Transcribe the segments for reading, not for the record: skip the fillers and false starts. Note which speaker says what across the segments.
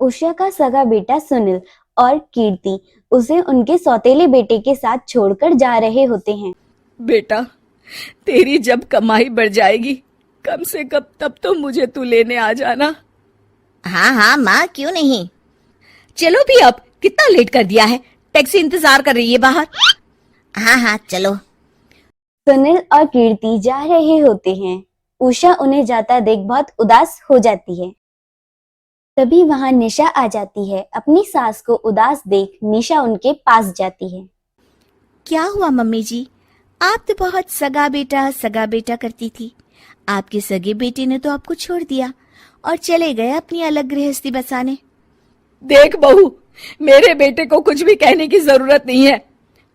Speaker 1: उषा का सगा बेटा सुनील और कीर्ति उसे उनके सौतेले बेटे के साथ छोड़कर जा रहे होते हैं।
Speaker 2: बेटा, तेरी जब कमाई बढ़ जाएगी कम से कम तब तो मुझे तू लेने आ जाना।
Speaker 3: हाँ हाँ माँ, क्यों नहीं।
Speaker 2: चलो भी, अब कितना लेट कर दिया है, टैक्सी इंतजार कर रही है बाहर।
Speaker 3: हाँ हाँ चलो।
Speaker 1: सुनील और कीर्ति जा रहे होते हैं। उषा उन्हें जाता देख बहुत उदास हो जाती है। तभी वहां निशा आ जाती है। अपनी सास को उदास देख निशा उनके पास जाती है।
Speaker 3: क्या हुआ मम्मी जी, आप तो बहुत सगा बेटा करती थी। आपके सगे बेटे ने तो आपको छोड़ दिया और चले गए अपनी अलग गृहस्थी बसाने।
Speaker 2: देख बहू, मेरे बेटे को कुछ भी कहने की जरूरत नहीं है।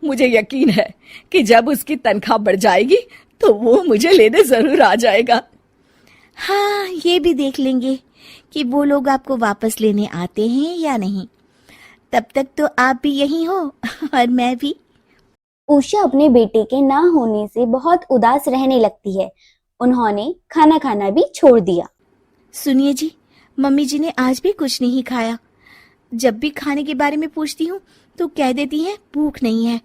Speaker 2: मुझे यकीन है कि जब उसकी तनख्वाह बढ़ जाएगी तो वो मुझे लेने जरूर आ जाएगा।
Speaker 3: हाँ, ये भी देख लेंगे कि वो लोग आपको वापस लेने आते हैं या नहीं। तब तक तो आप भी यहीं हो और मैं भी।
Speaker 1: उषा अपने बेटे के ना होने से बहुत उदास रहने लगती है। उन्होंने खाना खाना भी छोड़ दिया।
Speaker 3: सुनिए जी, मम्मी जी ने आज भी कुछ नहीं खाया। जब भी खाने के बारे में पूछती हूँ तो कह देती हैं भूख नहीं है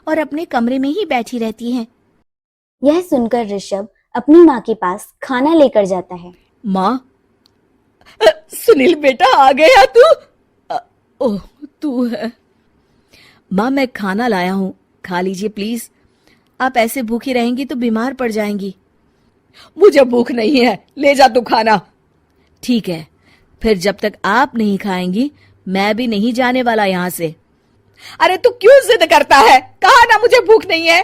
Speaker 3: और अपने कमरे में ही बैठी रहती हैं।
Speaker 1: यह सुनकर ऋषभ अपनी माँ के पास खाना लेकर जाता है।
Speaker 2: माँ, सुनील बेटा आ गया तू? ओह, तू है। माँ, मैं खाना लाया हूँ, खा लीजिए प्लीज। आप ऐसे भूखी रहेंगी तो बीमार पड़ जाएंगी। मुझे भूख नहीं है, ले जा तू खाना। ठीक है, फिर जब तक आप नहीं खाएंगी मैं भी नहीं जाने वाला यहाँ से। अरे तू क्यों जिद करता है? कहा ना मुझे भूख नहीं है।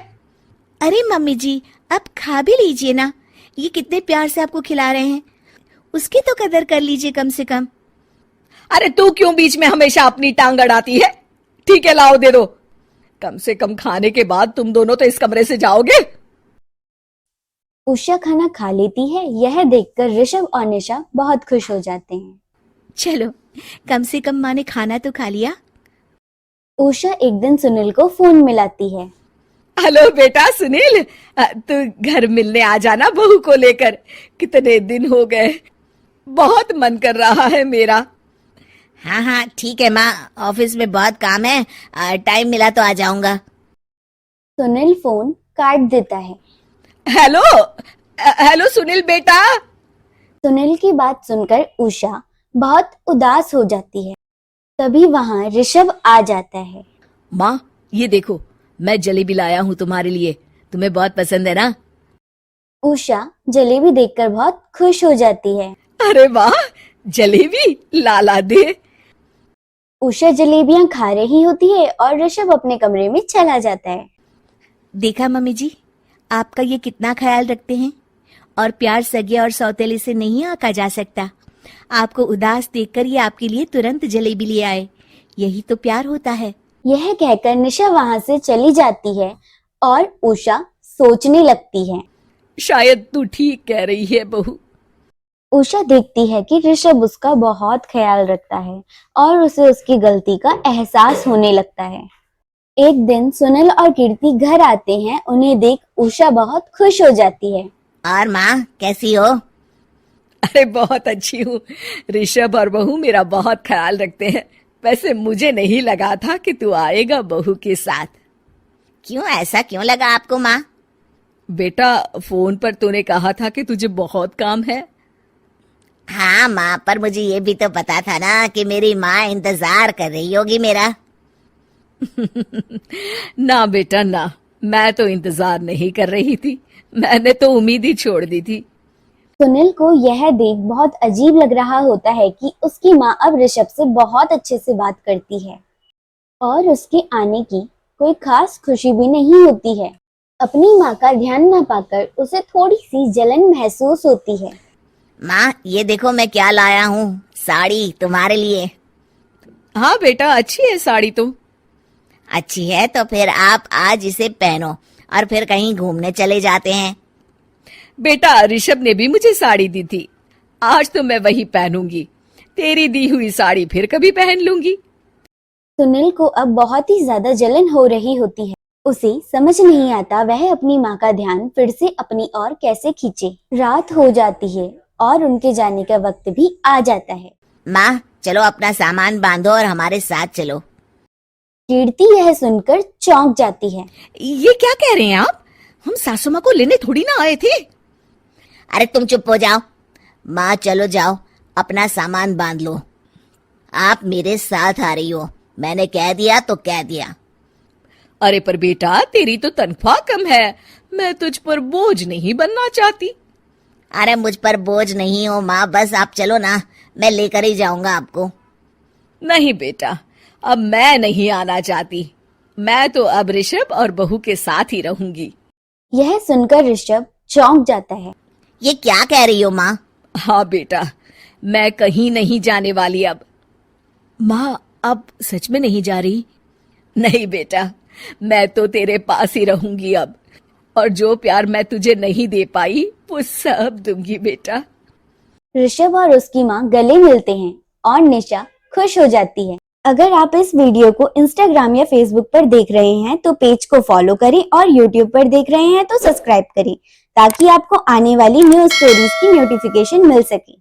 Speaker 3: अरे मम्मी जी, आप खा भी लीजिए ना, ये कितने प्यार से आपको खिला रहे हैं, उसकी तो कदर कर लीजिए कम से कम।
Speaker 2: अरे तू क्यों बीच में हमेशा अपनी टांग अड़ाती है? ठीक है, लाओ दे दो। कम से कम खाने के बाद तुम दोनों तो इस कमरे से जाओगे।
Speaker 1: उषा खाना खा लेती है। यह देखकर ऋषभ और निशा बहुत खुश हो जाते हैं।
Speaker 3: चलो, कम से कम माँ ने खाना तो खा लिया।
Speaker 1: उषा एक दिन सुनील को फोन मिलाती है।
Speaker 2: हेलो बेटा सुनील, तू घर मिलने आ जाना बहू को लेकर। कितने दिन हो गए, बहुत मन कर रहा है मेरा।
Speaker 3: हाँ हाँ ठीक है माँ, ऑफिस में बहुत काम है, टाइम मिला तो आ जाऊंगा।
Speaker 1: सुनील फोन काट देता है।
Speaker 2: हेलो हेलो सुनील बेटा।
Speaker 1: सुनील की बात सुनकर उषा बहुत उदास हो जाती है। तभी वहां ऋषभ आ जाता है।
Speaker 2: माँ, ये देखो, मैं जलेबी लाया हूँ तुम्हारे लिए, तुम्हें बहुत पसंद है ना?
Speaker 1: उषा जलेबी देखकर बहुत खुश हो जाती है।
Speaker 2: अरे वाह, जलेबी ला दे।
Speaker 1: उषा जलेबियां खा रही होती है और ऋषभ अपने कमरे में चला जाता है।
Speaker 3: देखा मम्मी जी, आपका ये कितना ख्याल रखते हैं, और प्यार सगे और सौतेले से नहीं आका जा सकता। आपको उदास देखकर ये आपके लिए तुरंत जलेबी ले आए, यही तो प्यार होता है।
Speaker 1: यह कहकर निशा वहां से चली जाती है और उषा सोचने लगती है।
Speaker 2: शायद तू ठीक कह रही है बहू।
Speaker 1: उषा देखती है कि ऋषभ उसका बहुत ख्याल रखता है और उसे उसकी गलती का एहसास होने लगता है। एक दिन सुनील और कीर्ति घर आते हैं। उन्हें देख उषा बहुत खुश हो जाती है।
Speaker 3: और माँ कैसी हो?
Speaker 2: अरे बहुत अच्छी हूँ। ऋषभ और बहू मेरा बहुत ख्याल रखते हैं। वैसे मुझे नहीं लगा था कि तू आएगा बहू के साथ।
Speaker 3: क्यों, ऐसा क्यों लगा आपको माँ?
Speaker 2: बेटा, फोन पर तूने कहा था कि तुझे बहुत काम है।
Speaker 3: हाँ माँ, पर मुझे ये भी तो पता था ना कि मेरी माँ इंतजार कर रही होगी मेरा।
Speaker 2: ना बेटा ना, मैं तो इंतजार नहीं कर रही थी, मैंने तो उम्मीद ही छोड़ दी थी।
Speaker 1: सुनील को यह देख बहुत अजीब लग रहा होता है कि उसकी माँ अब ऋषभ से बहुत अच्छे से बात करती है और उसके आने की कोई खास खुशी भी नहीं होती है। अपनी माँ का ध्यान न पाकर उसे थोड़ी सी जलन महसूस होती है।
Speaker 3: माँ ये देखो मैं क्या लाया हूँ, साड़ी तुम्हारे लिए।
Speaker 2: हाँ बेटा, अच्छी है साड़ी तो।
Speaker 3: अच्छी है तो फिर आप आज इसे पहनो और फिर कहीं घूमने चले जाते हैं।
Speaker 2: बेटा, ऋषभ ने भी मुझे साड़ी दी थी, आज तो मैं वही पहनूंगी। तेरी दी हुई साड़ी फिर कभी पहन लूंगी।
Speaker 1: सुनील को अब बहुत ही ज्यादा जलन हो रही होती है। उसे समझ नहीं आता वह अपनी माँ का ध्यान फिर से अपनी ओर कैसे खींचे। रात हो जाती है और उनके जाने का वक्त भी आ जाता है।
Speaker 3: माँ चलो अपना सामान बांधो और हमारे साथ चलो।
Speaker 1: कीर्ति यह सुनकर चौंक जाती है।
Speaker 2: ये क्या कह रहे हैं आप? हम सासू माँ को लेने थोड़ी ना आए थे।
Speaker 3: अरे तुम चुप हो जाओ। माँ चलो जाओ, अपना सामान बांध लो। आप मेरे साथ आ रही हो, मैंने कह दिया तो कह दिया।
Speaker 2: अरे पर बेटा, तेरी तो तनख्वाह कम है, मैं तुझ पर बोझ नहीं बनना चाहती।
Speaker 3: अरे मुझ पर बोझ नहीं हो माँ, बस आप चलो ना, मैं लेकर ही जाऊंगा आपको।
Speaker 2: नहीं बेटा, अब मैं नहीं आना चाहती। मैं तो अब ऋषभ और बहू के साथ ही रहूंगी।
Speaker 1: यह सुनकर ऋषभ चौंक जाता है।
Speaker 3: ये क्या कह रही हो माँ?
Speaker 2: हाँ बेटा, मैं कहीं नहीं जाने वाली अब। माँ, अब सच में नहीं जा रही? नहीं बेटा, मैं तो तेरे पास ही रहूंगी अब, और जो प्यार मैं तुझे नहीं दे पाई वो सब दूंगी बेटा।
Speaker 1: ऋषभ और उसकी माँ गले मिलते हैं और निशा खुश हो जाती है। अगर आप इस वीडियो को इंस्टाग्राम या फेसबुक पर देख रहे हैं तो पेज को फॉलो करें और यूट्यूब पर देख रहे हैं तो सब्सक्राइब करें ताकि आपको आने वाली न्यू स्टोरीज की नोटिफिकेशन मिल सके।